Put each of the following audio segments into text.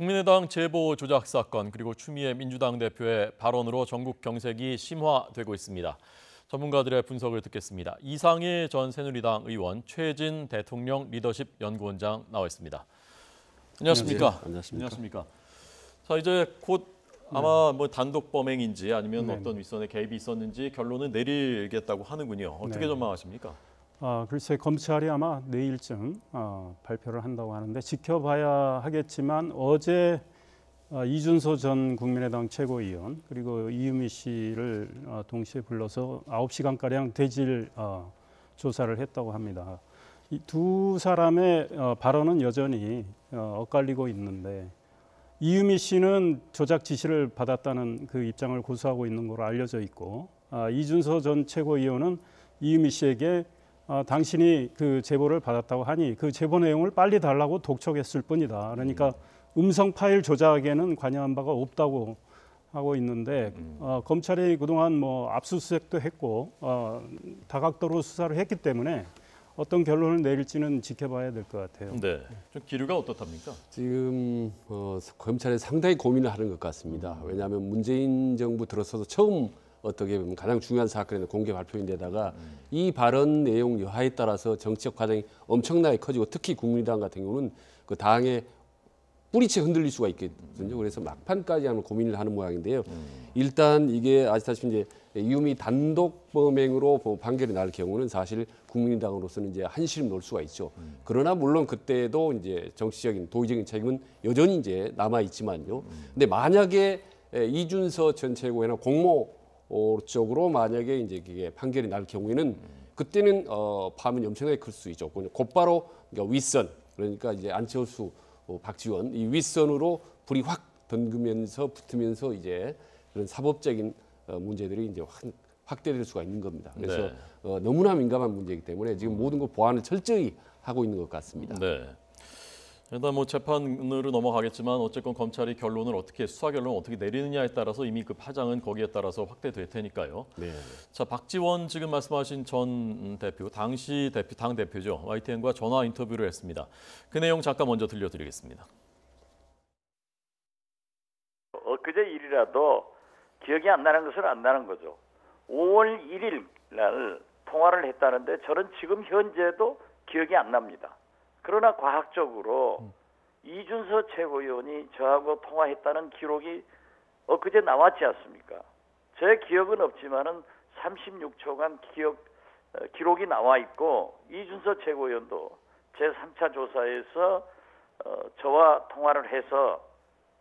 국민의당 제보 조작 사건 그리고 추미애 민주당 대표의 발언으로 전국 경색이 심화되고 있습니다. 전문가들의 분석을 듣겠습니다. 이상일 전 새누리당 의원, 최진 대통령 리더십 연구원장 나와 있습니다. 안녕하십니까? 안녕하십니까? 자, 이제 곧 아마 단독 범행인지 아니면 어떤 윗선의 개입이 있었는지 결론을 내리겠다고 하는군요. 어떻게 전망하십니까? 글쎄 검찰이 아마 내일쯤 발표를 한다고 하는데 지켜봐야 하겠지만 어제 이준서 전 국민의당 최고위원 그리고 이유미 씨를 동시에 불러서 9시간가량 대질 조사를 했다고 합니다. 이 두 사람의 발언은 여전히 엇갈리고 있는데 이유미 씨는 조작 지시를 받았다는 그 입장을 고수하고 있는 걸로 알려져 있고 이준서 전 최고위원은 이유미 씨에게 당신이 그 제보를 받았다고 하니 그 제보 내용을 빨리 달라고 독촉했을 뿐이다. 그러니까 음성 파일 조작에는 관여한 바가 없다고 하고 있는데 검찰이 그동안 압수수색도 했고 다각도로 수사를 했기 때문에 어떤 결론을 내릴지는 지켜봐야 될 것 같아요. 네, 좀 기류가 어떻답니까? 지금 검찰이 상당히 고민을 하는 것 같습니다. 왜냐하면 문재인 정부 들어서도 처음 어떻게 보면 가장 중요한 사건에는 공개 발표인데다가 이 발언 내용 여하에 따라서 정치적 과정이 엄청나게 커지고 특히 국민의당 같은 경우는 그 당의 뿌리채 흔들릴 수가 있거든요. 그래서 막판까지 하는 고민을 하는 모양인데요. 일단 이게 아시다시피 이제 이유미 단독 범행으로 판결이 날 경우는 사실 국민의당으로서는 이제 한시름 놓을 수가 있죠. 그러나 물론 그때도 이제 정치적인 도의적인 책임은 여전히 이제 남아 있지만요. 근데 만약에 이준서 전 최고위원은 공모 쪽으로 만약에 이제 이게 판결이 날 경우에는 그때는 파문이 엄청나게 클 수 있죠. 곧바로 그러니까 윗선 그러니까 이제 안철수, 박지원 이 윗선으로 불이 확 던지면서 붙으면서 이제 그런 사법적인 문제들이 이제 확대될 수가 있는 겁니다. 그래서 네. 너무나 민감한 문제이기 때문에 지금 모든 걸 보완을 철저히 하고 있는 것 같습니다. 네. 일단 재판으로 넘어가겠지만 어쨌건 검찰이 수사 결론을 어떻게 내리느냐에 따라서 이미 그 파장은 거기에 따라서 확대될 테니까요. 네. 자, 박지원 지금 말씀하신 전 대표, 당시 당 대표죠. YTN과 전화 인터뷰를 했습니다. 그 내용 잠깐 먼저 들려드리겠습니다. 엊그제 일이라도 기억이 안 나는 것은 안 나는 거죠. 5월 1일 날 통화를 했다는데 저는 지금 현재도 기억이 안 납니다. 그러나 과학적으로 이준서 최고위원이 저하고 통화했다는 기록이 엊그제 나왔지 않습니까? 제 기억은 없지만은 36초간 기록이 나와 있고 이준서 최고위원도 제3차 조사에서 저와 통화를 해서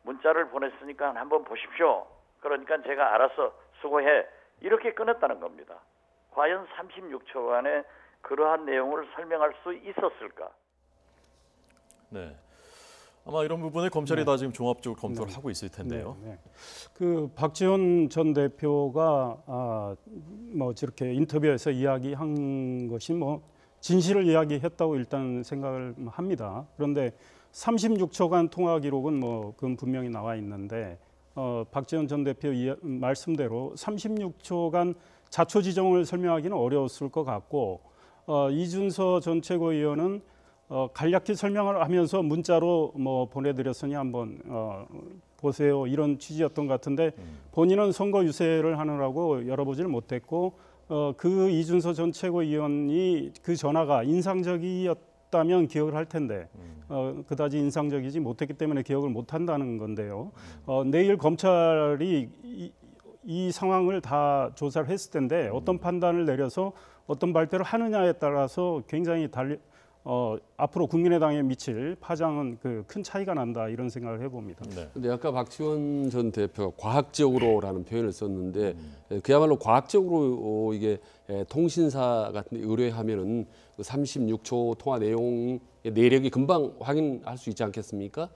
문자를 보냈으니까 한번 보십시오. 그러니까 제가 알아서 수고해 이렇게 끊었다는 겁니다. 과연 36초간에 그러한 내용을 설명할 수 있었을까? 네, 아마 이런 부분을 검찰이 다 지금 종합적으로 검토를 하고 있을 텐데요. 그 박지원 전 대표가 저렇게 인터뷰에서 이야기한 것이 진실을 이야기했다고 일단 생각을 합니다. 그런데 36초간 통화 기록은 그건 분명히 나와 있는데 박지원 전 대표 말씀대로 36초간 자초지종을 설명하기는 어려웠을 것 같고 이준서 전 최고위원은 간략히 설명을 하면서 문자로 보내드렸으니 한번 보세요 이런 취지였던 것 같은데 본인은 선거 유세를 하느라고 열어보지를 못했고 그 이준서 전 최고위원이 그 전화가 인상적이었다면 기억을 할 텐데 그다지 인상적이지 못했기 때문에 기억을 못한다는 건데요. 내일 검찰이 이 상황을 다 조사를 했을 텐데 어떤 판단을 내려서 어떤 발표를 하느냐에 따라서 굉장히 앞으로 국민의당에 미칠 파장은 큰 차이가 난다 이런 생각을 해봅니다. 근데 아까 박지원 전 대표가 과학적으로라는 표현을 썼는데 그야말로 과학적으로 이게 통신사 같은 데 의뢰하면은 36초 통화 내용의 내력이 금방 확인할 수 있지 않겠습니까?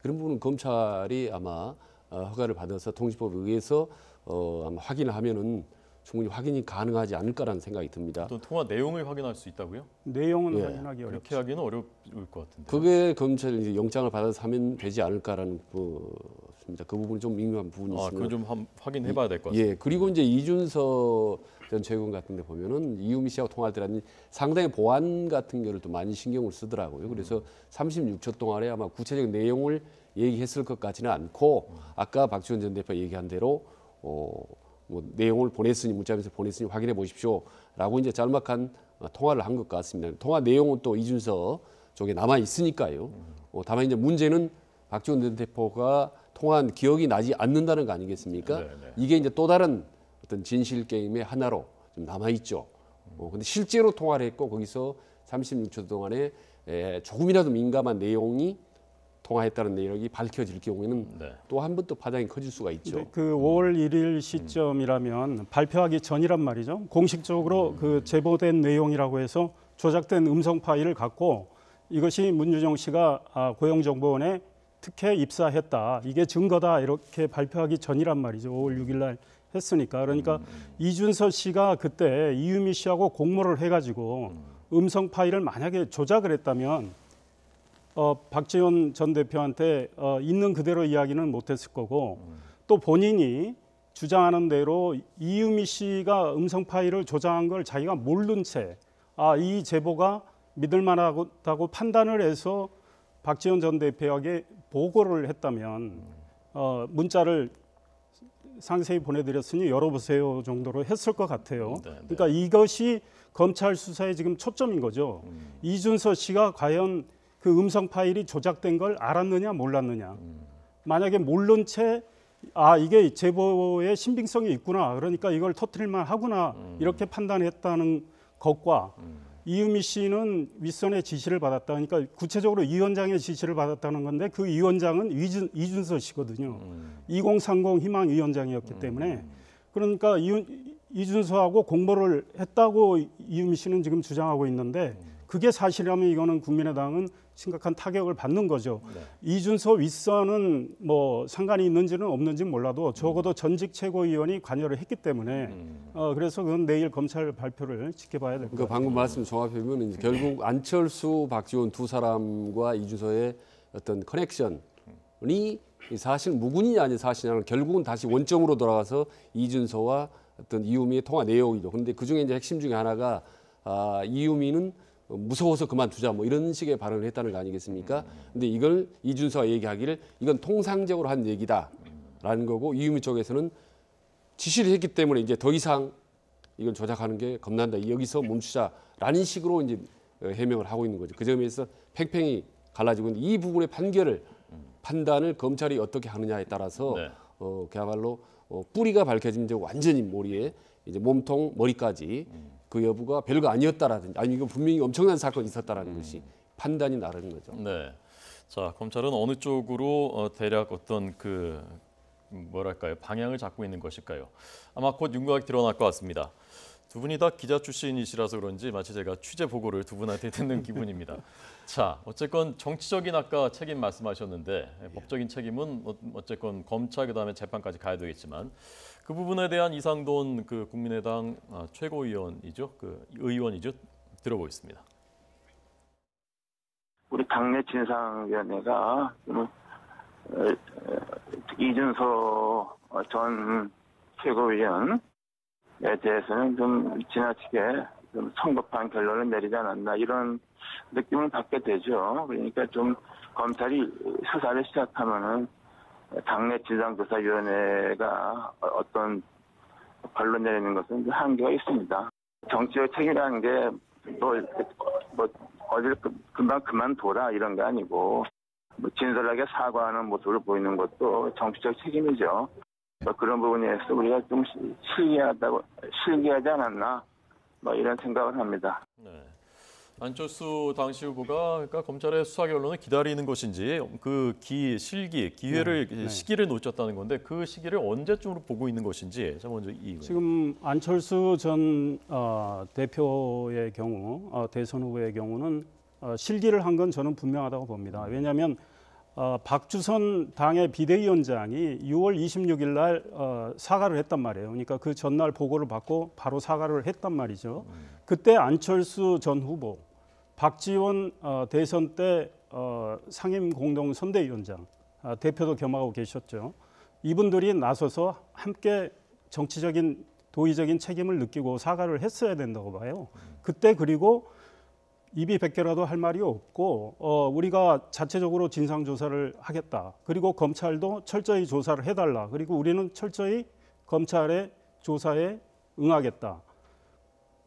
그런 부분은 검찰이 아마 허가를 받아서 통신법에 의해서 아마 확인을 하면은 충분히 확인이 가능하지 않을까라는 생각이 듭니다. 또 통화 내용을 확인할 수 있다고요? 내용은 확인하기 어렵죠. 그렇게 하기는 어려울 것 같은데. 그게 검찰이 이제 영장을 받아서 하면 되지 않을까라는 부분입니다. 그 부분이 좀 민감한 부분이 있습니다. 그건 좀 확인해봐야 될 것 같습니다. 예, 그리고 이제 이준서 전 최고위원 같은 데 보면은 이유미 씨하고 통화할 때라는 상당히 보안 같은 거를 또 많이 신경을 쓰더라고요. 그래서 36초 동안에 아마 구체적인 내용을 얘기했을 것 같지는 않고 아까 박지원 전 대표 얘기한 대로 뭐 내용을 보냈으니 문자면서 보냈으니 확인해 보십시오라고 이제 짤막한 통화를 한 것 같습니다. 통화 내용은 또 이준서 쪽에 남아 있으니까요. 다만 이제 문제는 박지원 전 대표가 통화한 기억이 나지 않는다는 거 아니겠습니까? 네네. 이게 이제 또 다른 어떤 진실 게임의 하나로 좀 남아 있죠. 근데 실제로 통화를 했고 거기서 36초 동안에 조금이라도 민감한 내용이 통화했다는 내용이 밝혀질 경우에는 네. 또 한 번 또 파장이 커질 수가 있죠. 근데 그 5월 1일 시점이라면 발표하기 전이란 말이죠. 공식적으로 그 제보된 내용이라고 해서 조작된 음성 파일을 갖고 이것이 문유정 씨가 고용정보원에 특혜 입사했다. 이게 증거다. 이렇게 발표하기 전이란 말이죠. 5월 6일 날 했으니까. 그러니까 이준서 씨가 그때 이유미 씨하고 공모를 해가지고 음성 파일을 만약에 조작을 했다면 박지원 전 대표한테 있는 그대로 이야기는 못했을 거고 또 본인이 주장하는 대로 이유미 씨가 음성 파일을 조작한 걸 자기가 모른 채 이 제보가 믿을 만하다고 판단을 해서 박지원 전 대표에게 보고를 했다면 문자를 상세히 보내드렸으니 열어보세요 정도로 했을 것 같아요. 네, 네. 그러니까 이것이 검찰 수사의 지금 초점인 거죠. 이준서 씨가 과연 그 음성 파일이 조작된 걸 알았느냐 몰랐느냐. 만약에 모른 채 이게 제보의 신빙성이 있구나. 그러니까 이걸 터뜨릴만 하구나. 이렇게 판단했다는 것과 이유미 씨는 윗선의 지시를 받았다. 그러니까 구체적으로 이 위원장의 지시를 받았다는 건데 그 위원장은 이준서 씨거든요. 2030 희망위원장이었기 때문에 그러니까 이준서하고 공모를 했다고 이유미 씨는 지금 주장하고 있는데 그게 사실이라면 이거는 국민의당은 심각한 타격을 받는 거죠. 네. 이준서 윗선은 뭐 상관이 있는지는 없는지는 몰라도 적어도 전직 최고위원이 관여를 했기 때문에 그래서 그건 내일 검찰 발표를 지켜봐야 될 것 그러니까 같아요. 방금 말씀 종합해보면 이제 결국 안철수, 박지원 두 사람과 이준서의 어떤 커넥션이 사실 무근이냐 아닌 사실이냐는 결국은 다시 원점으로 돌아가서 이준서와 어떤 이유미의 통화 내용이죠. 그런데 그 중에 이제 핵심 중에 하나가 이유미는 무서워서 그만두자 뭐 이런 식의 발언을 했다는 거 아니겠습니까? 근데 이걸 이준서가 얘기하기를 이건 통상적으로 한 얘기다라는 거고 이유미 쪽에서는 지시를 했기 때문에 이제 더 이상 이걸 조작하는 게 겁난다. 여기서 멈추자라는 식으로 이제 해명을 하고 있는 거죠. 그 점에서 팽팽히 갈라지고 있는 이 부분의 판단을 검찰이 어떻게 하느냐에 따라서 네. 그야말로 뿌리가 밝혀지면 이제 완전히 머리에 이제 몸통 머리까지 그 여부가 별거 아니었다라든지 아니 이거 분명히 엄청난 사건이 있었다라는 것이 판단이 나르는 거죠. 네. 자, 검찰은 어느 쪽으로 대략 어떤 그 뭐랄까요 방향을 잡고 있는 것일까요? 아마 곧 윤곽이 드러날 것 같습니다. 두 분이 다 기자 출신이시라서 그런지 마치 제가 취재 보고를 두 분한테 듣는 기분입니다. 자, 어쨌건 정치적인 아까 책임 말씀하셨는데 법적인 책임은 어쨌건 검찰 그다음에 재판까지 가야 되겠지만 그 부분에 대한 이상돈 그 국민의당 최고위원이죠, 그 의원이죠, 들어보겠습니다. 우리 당내 진상위원회가 이준서 전 최고위원에 대해서는 좀 지나치게 좀 성급한 결론을 내리지 않았나 이런 느낌을 받게 되죠. 그러니까 좀 검찰이 수사를 시작하면은 당내 진상조사위원회가 어떤 결론 내리는 것은 한계가 있습니다. 정치적 책임이라는 게 뭐 어딜 금방 그만둬라 이런 게 아니고 뭐 진솔하게 사과하는 모습을 보이는 것도 정치적 책임이죠. 그런 부분에서 우리가 좀 실기하지 않았나 뭐 이런 생각을 합니다. 네. 안철수 당시 후보가 그러니까 검찰의 수사 결론을 기다리는 것인지 그 기회를 시기를 놓쳤다는 건데 그 시기를 언제쯤으로 보고 있는 것인지 자 먼저 이 지금 안철수 전 대표의 경우 대선 후보의 경우는 실기를 한 건 저는 분명하다고 봅니다. 왜냐하면 박주선 당의 비대위원장이 6월 26일 날 사과를 했단 말이에요. 그러니까 그 전날 보고를 받고 바로 사과를 했단 말이죠. 그때 안철수 전 후보, 박지원 대선 때 상임 공동 선대위원장, 대표도 겸하고 계셨죠. 이분들이 나서서 함께 정치적인 도의적인 책임을 느끼고 사과를 했어야 된다고 봐요. 그때 그리고 입이 100개라도 할 말이 없고 우리가 자체적으로 진상조사를 하겠다. 그리고 검찰도 철저히 조사를 해달라. 그리고 우리는 철저히 검찰의 조사에 응하겠다.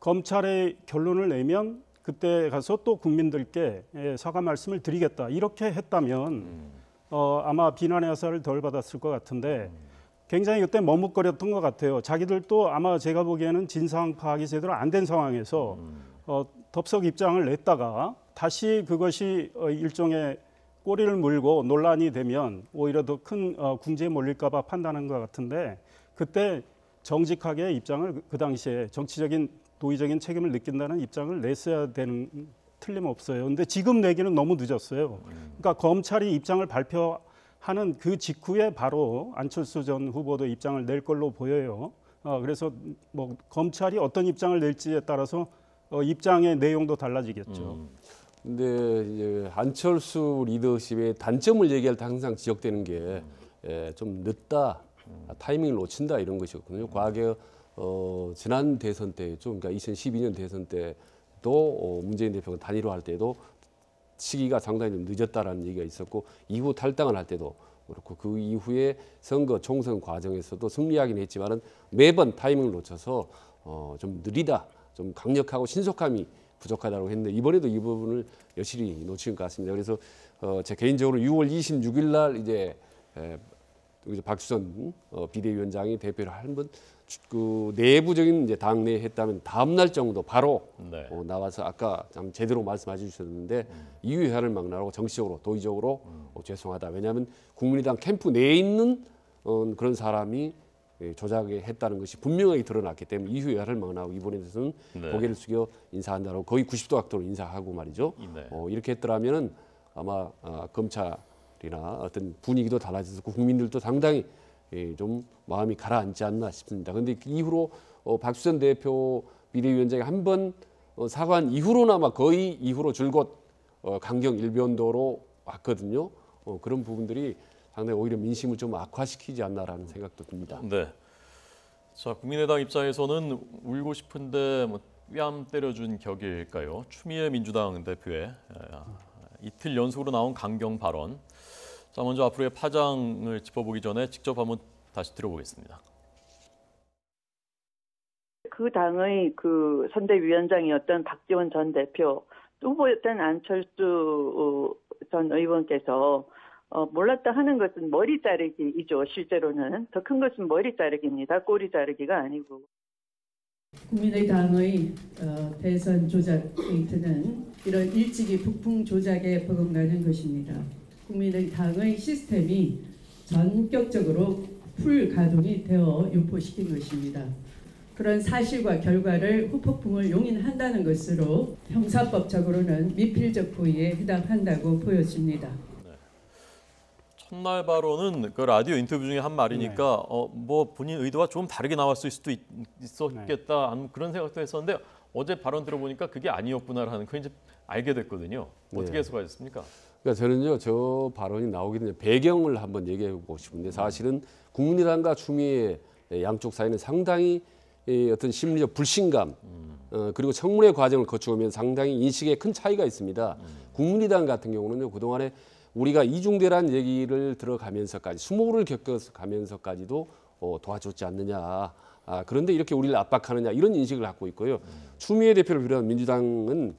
검찰의 결론을 내면 그때 가서 또 국민들께 사과 말씀을 드리겠다. 이렇게 했다면 아마 비난의 화살을 덜 받았을 것 같은데 굉장히 그때 머뭇거렸던 것 같아요. 자기들도 아마 제가 보기에는 진상 파악이 제대로 안 된 상황에서 덥석 입장을 냈다가 다시 그것이 일종의 꼬리를 물고 논란이 되면 오히려 더 큰 궁지에 몰릴까 봐 판단한 것 같은데 그때 정직하게 입장을 그 당시에 정치적인 도의적인 책임을 느낀다는 입장을 냈어야 되는 틀림없어요. 근데 지금 내기는 너무 늦었어요. 그러니까 검찰이 입장을 발표하는 그 직후에 바로 안철수 전 후보도 입장을 낼 걸로 보여요. 그래서 뭐 검찰이 어떤 입장을 낼지에 따라서 입장의 내용도 달라지겠죠. 근데 이제 안철수 리더십의 단점을 얘기할 때 항상 지적되는 게 좀 늦다, 타이밍을 놓친다 이런 것이었거든요. 과거 지난 대선 때죠. 그러니까 2012년 대선 때도 문재인 대표가 단일화할 때도 시기가 상당히 좀 늦었다라는 얘기가 있었고 이후 탈당을 할 때도 그렇고 그 이후에 선거 총선 과정에서도 승리하긴 했지만은 매번 타이밍을 놓쳐서 좀 느리다, 좀 강력하고 신속함이 부족하다고 했는데 이번에도 이 부분을 여실히 놓친 것 같습니다. 그래서 제 개인적으로 6월 26일 날 이제 박주선 비대위원장이 대표를 한번 그 내부적인 이제 당내에 했다면 다음 날 정도 바로 네. 나와서 아까 참 제대로 말씀해 주셨는데 이유회화를 막론하고 정치적으로 도의적으로 죄송하다. 왜냐하면 국민의당 캠프 내에 있는 그런 사람이 조작에 했다는 것이 분명하게 드러났기 때문에 이유회화를 막론하고 이번에 대해서는 네. 고개를 숙여 인사한다고 거의 90도 각도로 인사하고 말이죠. 네. 이렇게 했더라면은 아마 검찰이나 어떤 분위기도 달라졌고 국민들도 상당히 좀 마음이 가라앉지 않나 싶습니다. 그런데 그 이후로 박수선 대표 비대위원장이 한 번 사과한 이후로나마 거의 이후로 줄곧 강경 일변도로 왔거든요. 그런 부분들이 상당히 오히려 민심을 좀 악화시키지 않나라는 생각도 듭니다. 네. 자, 국민의당 입장에서는 울고 싶은데 뭐 뺨 때려준 격일까요? 추미애 민주당 대표의 이틀 연속으로 나온 강경 발언. 자, 먼저 앞으로의 파장을 짚어보기 전에 직접 한번 다시 들어보겠습니다. 그 당의 그 선대위원장이었던 박지원 전 대표, 후보였던 안철수 전 의원께서 몰랐다 하는 것은 머리 자르기이죠. 실제로는 더 큰 것은 머리 자르기입니다. 꼬리 자르기가 아니고. 국민의당의 대선 조작 페인트는 이런 일찍이 북풍 조작에 버금가는 것입니다. 국민의당의 시스템이 전격적으로 풀 가동이 되어 유포시킨 것입니다. 그런 사실과 결과를 후폭풍을 용인한다는 것으로 형사법적으로는 미필적 고의에 해당한다고 보여집니다. 첫날 발언은 그 라디오 인터뷰 중에 한 말이니까 뭐 본인 의도와 좀 다르게 나왔을 수도 있었겠다 하는 그런 생각도 했었는데 어제 발언 들어보니까 그게 아니었구나라는 걸 이제 알게 됐거든요. 어떻게 해석하셨습니까? 그러니까 저는요 저 발언이 나오기 전에 배경을 한번 얘기해 보고 싶은데 사실은 국민의당과 추미애 양쪽 사이는 상당히 어떤 심리적 불신감 그리고 청문회 과정을 거쳐오면 상당히 인식에 큰 차이가 있습니다. 국민의당 같은 경우는요 그동안에 우리가 이중대란 얘기를 들어가면서까지 수모를 겪어가면서까지도 도와줬지 않느냐. 그런데 이렇게 우리를 압박하느냐 이런 인식을 갖고 있고요. 추미애 대표를 비롯한 민주당은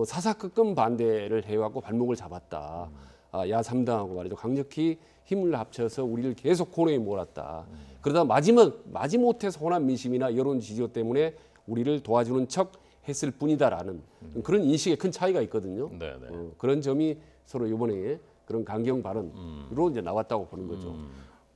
사사건건 반대를 해왔고 발목을 잡았다. 야3당하고 말이죠. 강력히 힘을 합쳐서 우리를 계속 코너에 몰았다. 그러다 마지못해서 호남 민심이나 여론 지지도 때문에 우리를 도와주는 척 했을 뿐이다라는 그런 인식에 큰 차이가 있거든요. 그런 점이 서로 이번에 그런 강경 발언으로 이제 나왔다고 보는 거죠.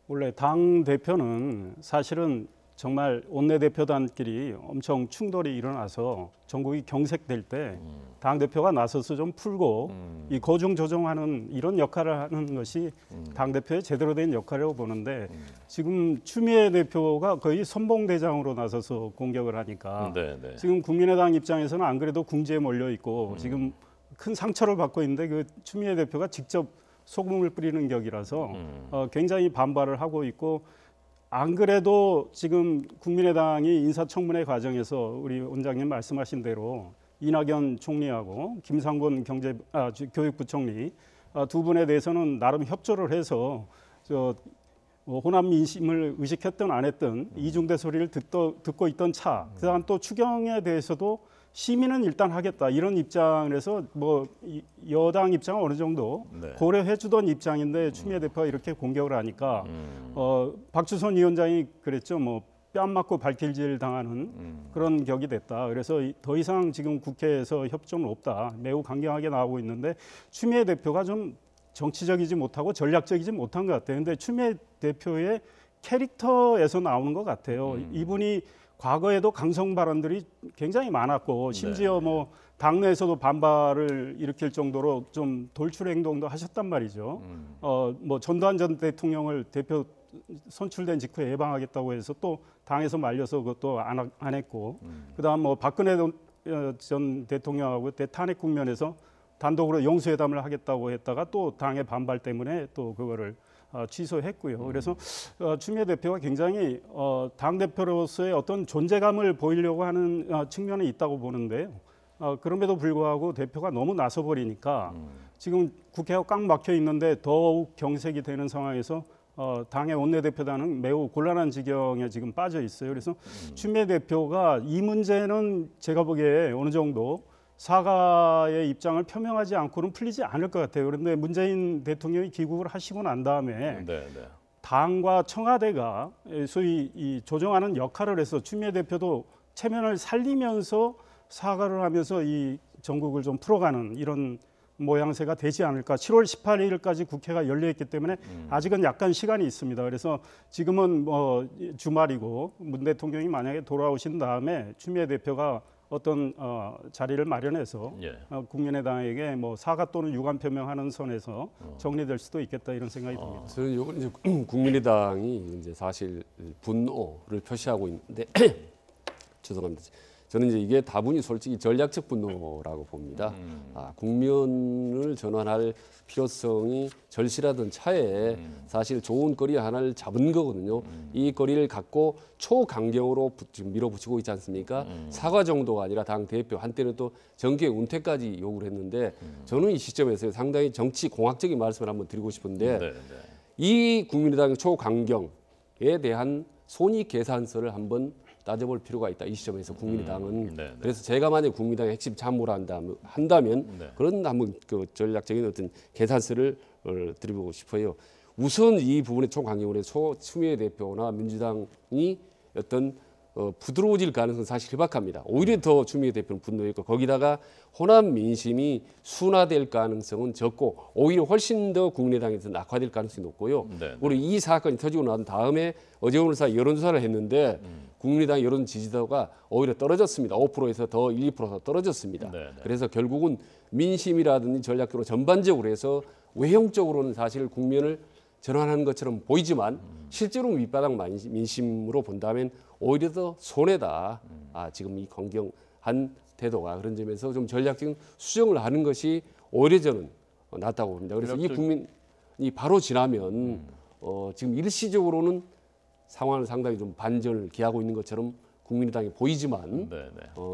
원래 당 대표는 사실은 정말 원내대표단끼리 엄청 충돌이 일어나서 전국이 경색될 때 당 대표가 나서서 좀 풀고 이 거중 조정하는 이런 역할을 하는 것이 당 대표의 제대로 된 역할이라고 보는데 지금 추미애 대표가 거의 선봉대장으로 나서서 공격을 하니까 지금 국민의당 입장에서는 안 그래도 궁지에 몰려 있고 지금 큰 상처를 받고 있는데 그 추미애 대표가 직접 소금을 뿌리는 격이라서 굉장히 반발을 하고 있고 안 그래도 지금 국민의당이 인사청문회 과정에서 우리 원장님 말씀하신 대로 이낙연 총리하고 김상곤 교육부총리 두 분에 대해서는 나름 협조를 해서 호남 민심을 의식했든 안 했든 이중대 소리를 듣고 있던 차. 그다음 또 추경에 대해서도 심의는 일단 하겠다 이런 입장에서 뭐 여당 입장은 어느 정도 네. 고려해주던 입장인데 추미애 대표가 이렇게 공격을 하니까 박주선 위원장이 그랬죠. 뭐 뺨 맞고 발길질 당하는 그런 격이 됐다. 그래서 더 이상 지금 국회에서 협조는 없다. 매우 강경하게 나오고 있는데 추미애 대표가 좀 정치적이지 못하고 전략적이지 못한 것 같아요. 근데 추미애 대표의 캐릭터에서 나오는 것 같아요. 이분이 과거에도 강성 발언들이 굉장히 많았고 심지어 뭐 당내에서도 반발을 일으킬 정도로 좀 돌출 행동도 하셨단 말이죠. 뭐 전두환 전 대통령을 대표 선출된 직후에 예방하겠다고 해서 또 당에서 말려서 그것도 안 했고 그다음 뭐 박근혜 전 대통령하고 대탄핵 국면에서 단독으로 영수회담을 하겠다고 했다가 또 당의 반발 때문에 또 그거를 취소했고요. 그래서 추미애 대표가 굉장히 당 대표로서의 어떤 존재감을 보이려고 하는 측면이 있다고 보는데요. 그럼에도 불구하고 대표가 너무 나서버리니까 지금 국회가 꽉 막혀 있는데 더욱 경색이 되는 상황에서 당의 원내대표단은 매우 곤란한 지경에 지금 빠져 있어요. 그래서 추미애 대표가 이 문제는 제가 보기에 어느 정도 사과의 입장을 표명하지 않고는 풀리지 않을 것 같아요. 그런데 문재인 대통령이 귀국을 하시고 난 다음에 당과 청와대가 소위 이 조정하는 역할을 해서 추미애 대표도 체면을 살리면서 사과를 하면서 이 전국을 좀 풀어가는 이런 모양새가 되지 않을까. 7월 18일까지 국회가 열려있기 때문에 아직은 약간 시간이 있습니다. 그래서 지금은 뭐 주말이고 문 대통령이 만약에 돌아오신 다음에 추미애 대표가 어떤 자리를 마련해서 국민의당에게 뭐 사과 또는 유감 표명하는 선에서 정리될 수도 있겠다 이런 생각이 듭니다. 저는 이건 이제 국민의당이 이제 사실 분노를 표시하고 있는데 죄송합니다. 저는 이제 이게 다분히 솔직히 전략적 분노라고 봅니다. 국면을 전환할 필요성이 절실하던 차에 사실 좋은 거리 하나를 잡은 거거든요. 이 거리를 갖고 초강경으로 지금 밀어붙이고 있지 않습니까? 사과 정도가 아니라 당 대표 한때는 또 정계 은퇴까지 요구를 했는데 저는 이 시점에서 상당히 정치 공학적인 말씀을 한번 드리고 싶은데 이 국민의당 초강경에 대한 손익 계산서를 한번 따져볼 필요가 있다. 이 시점에서 국민의당은 그래서 제가 만약 국민의당의 핵심 참모를 한다면 그런 한번 그 전략적인 어떤 계산서를 드리고 싶어요. 우선 이 부분의 총강경원의 추미애 대표나 민주당이 어떤 부드러워질 가능성은 사실 희박합니다. 오히려 더 추미애 대표는 분노했고 거기다가 호남 민심이 순화될 가능성은 적고 오히려 훨씬 더 국민의당에서 낙화될 가능성이 높고요. 우리 이 사건이 터지고 난 다음에 어제 오늘 사이 여론조사를 했는데 국민의당 여론 지지도가 오히려 떨어졌습니다. 5%에서 더 1, 2% 더 떨어졌습니다. 그래서 결국은 민심이라든지 전략적으로 전반적으로 해서 외형적으로는 사실 국면을 전환하는 것처럼 보이지만 실제로 밑바닥 민심으로 본다면 오히려 더 손해다. 지금 이 강경한 태도가 그런 점에서 좀 전략적인 수정을 하는 것이 오히려 저는 낫다고 봅니다. 그래서 이 국민이 바로 지나면 지금 일시적으로는 상황을 상당히 좀 반전을 기하고 있는 것처럼 국민의당이 보이지만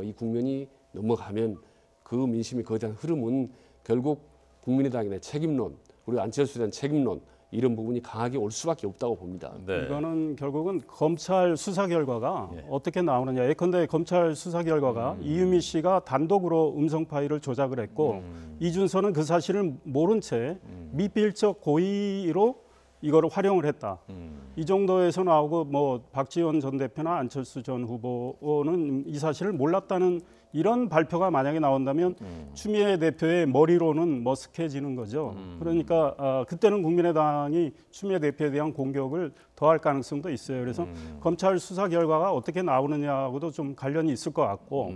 이 국면이 넘어가면 그 민심이 거에 대한 흐름은 결국 국민의당의 책임론, 우리 안철수에 대한 책임론 이런 부분이 강하게 올 수밖에 없다고 봅니다. 이거는 결국은 검찰 수사 결과가 어떻게 나오느냐. 예컨대 검찰 수사 결과가 이유미 씨가 단독으로 음성 파일을 조작을 했고 이준서는 그 사실을 모른 채 미필적 고의로 이거를 활용을 했다. 이 정도에서 나오고 뭐 박지원 전 대표나 안철수 전 후보는 이 사실을 몰랐다는 이런 발표가 만약에 나온다면 추미애 대표의 머리로는 머쓱해지는 거죠. 그러니까 그때는 국민의당이 추미애 대표에 대한 공격을 더할 가능성도 있어요. 그래서 검찰 수사 결과가 어떻게 나오느냐하고도 좀 관련이 있을 것 같고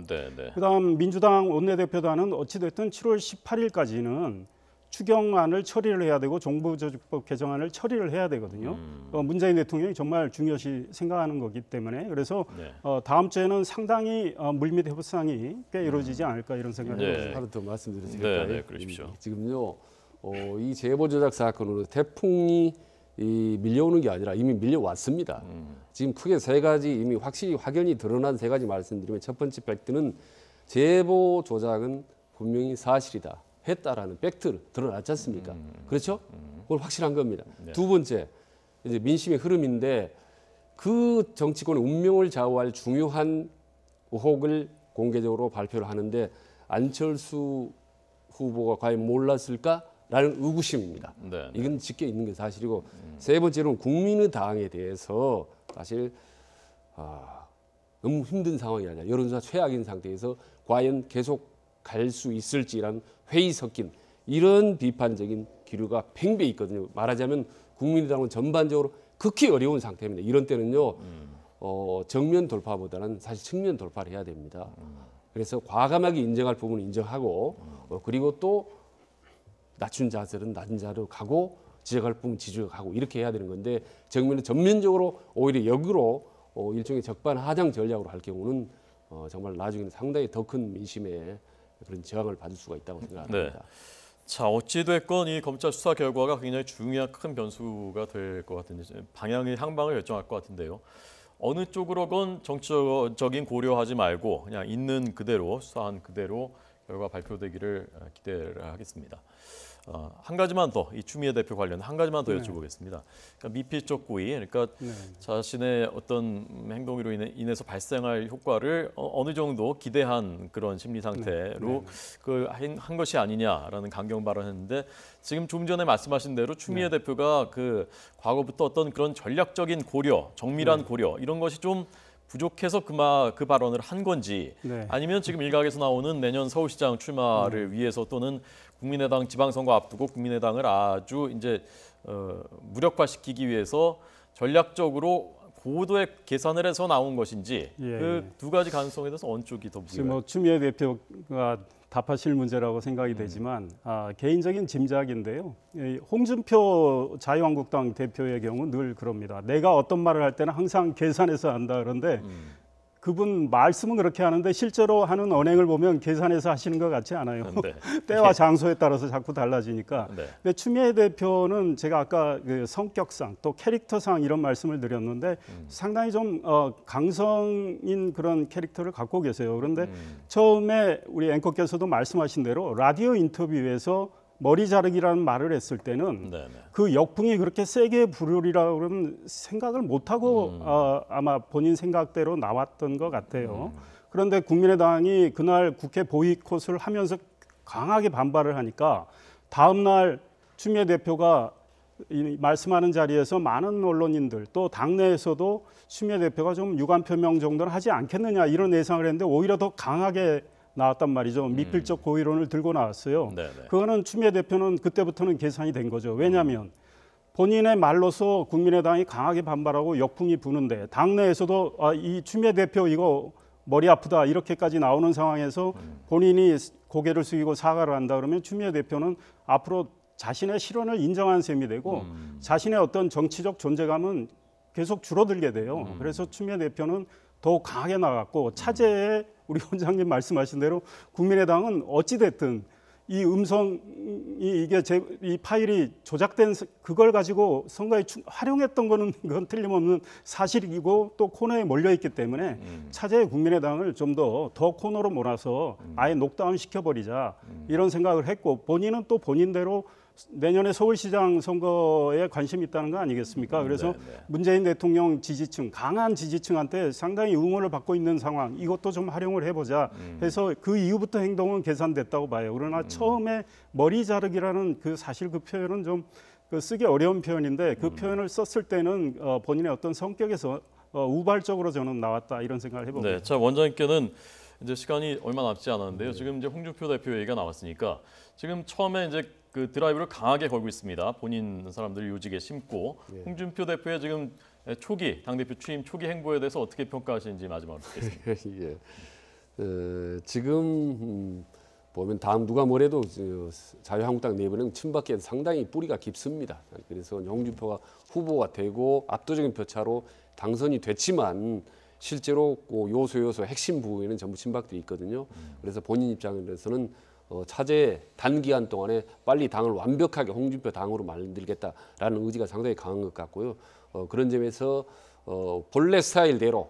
그다음 민주당 원내대표단은 어찌됐든 7월 18일까지는 추경안을 처리를 해야 되고 정부조직법 개정안을 처리를 해야 되거든요. 문재인 대통령이 정말 중요시 생각하는 거기 때문에 그래서 다음 주에는 상당히 물밑 협상이 꽤 이루어지지 않을까 이런 생각이 듭니다. 하나 더 말씀드려도 될까요? 네, 그러십시오. 지금요 이 제보 조작 사건으로 태풍이 밀려오는 게 아니라 이미 밀려왔습니다. 지금 크게 세 가지 이미 확실히 확연히 드러난 세 가지 말씀드리면 첫 번째 팩트는 제보 조작은 분명히 사실이다. 했다라는 팩트를 드러났지 않습니까? 그렇죠? 그걸 확실한 겁니다. 네. 두 번째, 이제 민심의 흐름인데 그 정치권의 운명을 좌우할 중요한 의혹을 공개적으로 발표를 하는데 안철수 후보가 과연 몰랐을까라는 의구심입니다. 네. 이건 짙게 있는 게 사실이고 세 번째로는 국민의당에 대해서 사실 너무 힘든 상황이 아니라 여론조사 최악인 상태에서 과연 계속 갈 수 있을지라는 회의 섞인 이런 비판적인 기류가 팽배해 있거든요. 말하자면 국민의당은 전반적으로 극히 어려운 상태입니다. 이런 때는요 정면 돌파보다는 사실 측면 돌파를 해야 됩니다. 그래서 과감하게 인정할 부분은 인정하고 그리고 또 낮춘 자세는 낮은 자로 가고 지적할 부분 지적하고 이렇게 해야 되는 건데 정면은 전면적으로 오히려 역으로 일종의 적반하장 전략으로 할 경우는 정말 나중에는 상당히 더 큰 민심의 그런 저항을 받을 수가 있다고 생각합니다. 네. 자, 어찌됐건 이 검찰 수사 결과가 굉장히 중요한 큰 변수가 될 것 같은데 방향의 향방을 결정할 것 같은데요. 어느 쪽으로건 정치적인 고려하지 말고 그냥 있는 그대로 수사한 그대로 결과 발표되기를 기대를 하겠습니다. 한 가지만 더 이 추미애 대표 관련 한 가지만 더 여쭤보겠습니다. 그러니까 미필적 고의, 그러니까 자신의 어떤 행동으로 인해서 발생할 효과를 어느 정도 기대한 그런 심리 상태로 그 한 것이 아니냐라는 강경 발언했는데 지금 좀 전에 말씀하신 대로 추미애 대표가 그 과거부터 어떤 그런 전략적인 고려, 정밀한 고려 이런 것이 좀 부족해서 그 발언을 한 건지 아니면 지금 일각에서 나오는 내년 서울시장 출마를 위해서 또는 국민의당 지방선거 앞두고 국민의당을 아주 이제 무력화시키기 위해서 전략적으로 고도의 계산을 해서 나온 것인지 그 두 가지 가능성에 대해서 어느 쪽이 더 무게가? 뭐 추미애 대표가 답하실 문제라고 생각이 되지만 개인적인 짐작인데요. 홍준표 자유한국당 대표의 경우 늘 그럽니다. 내가 어떤 말을 할 때는 항상 계산해서 한다 그런데 그분 말씀은 그렇게 하는데 실제로 하는 언행을 보면 계산해서 하시는 것 같지 않아요. 네. 때와 장소에 따라서 자꾸 달라지니까. 네. 근데 추미애 대표는 제가 아까 그 성격상 또 캐릭터상 이런 말씀을 드렸는데 상당히 좀 강성인 그런 캐릭터를 갖고 계세요. 그런데 처음에 우리 앵커께서도 말씀하신 대로 라디오 인터뷰에서 머리 자르기라는 말을 했을 때는 그 역풍이 그렇게 세게 부르리라고 그러면 생각을 못하고 아마 본인 생각대로 나왔던 것 같아요. 그런데 국민의당이 그날 국회 보이콧을 하면서 강하게 반발을 하니까 다음 날 추미애 대표가 이 말씀하는 자리에서 많은 언론인들 또 당내에서도 추미애 대표가 좀 유감 표명 정도는 하지 않겠느냐 이런 예상을 했는데 오히려 더 강하게 나왔단 말이죠. 미필적 고의론을 들고 나왔어요. 그거는 추미애 대표는 그때부터는 계산이 된 거죠. 왜냐하면 본인의 말로서 국민의당이 강하게 반발하고 역풍이 부는데 당내에서도 이 추미애 대표 이거 머리 아프다 이렇게까지 나오는 상황에서 본인이 고개를 숙이고 사과를 한다 그러면 추미애 대표는 앞으로 자신의 실언을 인정한 셈이 되고 자신의 어떤 정치적 존재감은 계속 줄어들게 돼요. 그래서 추미애 대표는 더욱 강하게 나갔고 차제에 우리 원장님 말씀하신 대로 국민의당은 어찌됐든 이 음성이 이 파일이 조작된 그걸 가지고 선거에 활용했던 거는 그건 틀림없는 사실이고 또 코너에 몰려 있기 때문에 차제에 국민의당을 좀 더 코너로 몰아서 아예 녹다운 시켜버리자 이런 생각을 했고 본인은 또 본인대로 내년에 서울시장 선거에 관심이 있다는 거 아니겠습니까? 그래서 문재인 대통령 지지층, 강한 지지층한테 상당히 응원을 받고 있는 상황, 이것도 좀 활용을 해보자 해서 그 이후부터 행동은 계산됐다고 봐요. 그러나 처음에 머리 자르기라는 사실 그 표현은 좀 쓰기 어려운 표현인데 그 표현을 썼을 때는 본인의 어떤 성격에서 우발적으로 저는 나왔다 이런 생각을 해봅니다. 네, 자 원장님께는 이제 시간이 얼마 남지 않았는데요. 지금 이제 홍준표 대표 얘기가 나왔으니까 지금 처음에 이제 그 드라이브를 강하게 걸고 있습니다. 본인 사람들이 요직에 심고 홍준표 대표의 지금 초기 당대표 취임 초기 행보에 대해서 어떻게 평가하시는지 마지막으로 듣겠습니다. 지금 보면 다음 누가 뭐래도 자유한국당 내부는 친박계는 상당히 뿌리가 깊습니다. 그래서 홍준표가 후보가 되고 압도적인 표차로 당선이 됐지만 실제로 요소 핵심 부분에는 전부 친박들이 있거든요. 그래서 본인 입장에서는 차제 단기간 동안에 빨리 당을 완벽하게 홍준표 당으로 만들겠다라는 의지가 상당히 강한 것 같고요. 그런 점에서 본래 스타일대로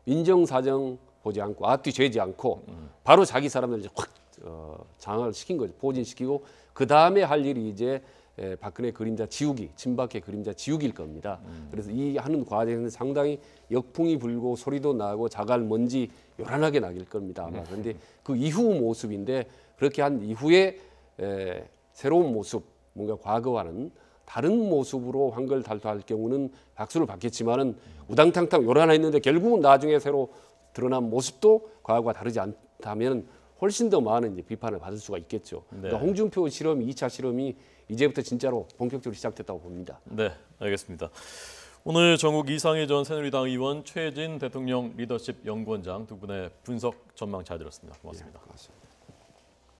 인정사정 보지 않고 뒤재지 않고 바로 자기 사람들 이제 확 장악을 시킨 거죠. 포진시키고 그 다음에 할 일이 이제 박근혜 그림자 지우기, 친박의 그림자 지우기일 겁니다. 그래서 이 하는 과정에서 상당히 역풍이 불고 소리도 나고 자갈 먼지 요란하게 나길 겁니다. 아마. 그런데 그 이후 모습인데 그렇게 한 이후에 새로운 모습, 뭔가 과거와는 다른 모습으로 환골탈퇴할 경우는 박수를 받겠지만은 우당탕탕 요란했는데 결국은 나중에 새로 드러난 모습도 과거와 다르지 않다면 훨씬 더 많은 이제 비판을 받을 수가 있겠죠. 그러니까 홍준표 실험, 2차 실험이 이제부터 진짜로 본격적으로 시작됐다고 봅니다. 네, 알겠습니다. 오늘 전국 이상희 전 새누리당 의원, 최혜진 대통령 리더십 연구원장 두 분의 분석 전망 잘 들었습니다. 고맙습니다. 네, 고맙습니다.